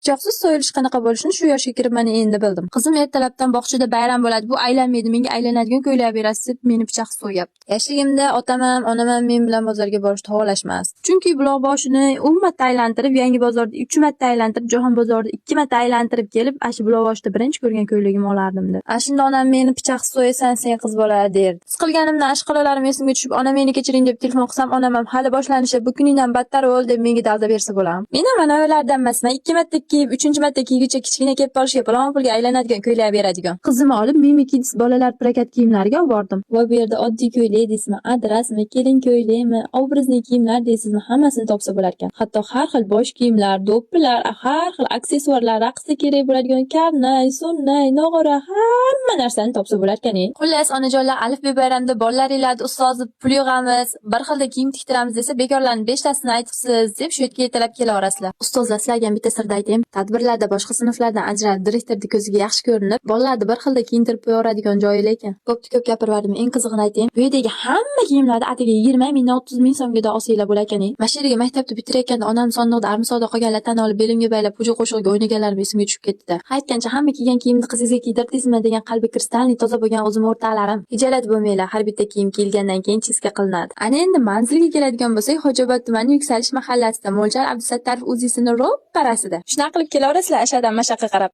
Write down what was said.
Pichoqsiz so'yilish qanaqa bo'lishini shu yoshga kirib mana endi bildim. Qizim ertalabdan bog'chada bayram bo'ladi, bu aylanmaydi, menga aylanadigan ko'ylak berasiz deb meni pichoqsiz so'yapti. Yoshligimda otam ham, onam ham men bilan bozorga borishni xohlashmasdi. Chunki Buloqboshini 10 marta aylantirib, Yangi bozorda 3 marta aylantirib, Jahon bozorida 2 marta aylantirib kelib, ashi Buloqboshda birinchi ko'rgan ko'ylagimni olardim deb. Ashunda onam meni pichoqsiz so'yasan, sen qiz bola derdi. His qilganimdan ashqalalarim esimga tushib, onam meni kechiring deb telefon qilsam, onam ham hali boshlanishi, bu kuningdan battar o'l deb menga dalda bersa bo'ladim. Men ham mana ulardan emasman. 2 marta kiyib, 3-marta kiyguncha kichkina kelib qolishga palon pulga aylanadigan ko'ylak beradigan. Qizimni olib Mimikidis bolalar prokat kiyimlariga olib bordim. Va bu yerda oddiy ko'ylak deysizmi, adrasmi, kelin ko'ylakmi, obrazli kiyimlar deysizmi, hammasini topsa bo'lar ekan. Hatto har xil bosh kiyimlar, do'ppilar, har xil aksessuarlar, raqsda kerak bo'ladigan karnay, sunnay, nog'ora, hamma narsani topsa bo'lar ekan. Xullas, onajonlar, alif-be bayramda bolalaringlarni ustozni pul yig'amiz, bir xilda kiyim tiktiramiz desa, bekorlarni 5 tasini aytibsiz deb shu yerga ertalab kelaverasizlar. Ustozlar, sizlarga bitta sirni aytayim. Tadbirlarda boshqa sinflardan ajralib, direktorning ko'ziga yaxshi ko'rinib, bolalarni bir xilda kiyintirib qo'yaveradigan joyi lekin. Ko'p gapirdim. Eng qizig'ini aytayim. Bu yerdagi hamma kiyimlarni atiga 20 ming, 30 ming so'mga olsanglar bo'lar ekan. Mashinaga maktabda bitirayotganda onam sondiqda armisoda qolganlar tan olib belimga baylab qo'shiq qo'shig'iga o'ynaganlarim esimga tushib ketdi-da. Aytgancha hamma kiygan kiyimni qizingizga kiydirdingizmi degan qalbi kristalniy toza bo'lgan o'zim o'rtalarim. Ijolat bo'lmanglar, har bitta kiyim kiyilgandan keyin chiska qilinadi. Ana endi manzilga keladigan bo'lsak, Xo'jaobod tumani Yuksalish mahallasida Mo'ljal Abdusattarov o'zisining ro'parasida. Shunaqa qilib kelaverasizlar Ashadan mashaqqa qarab.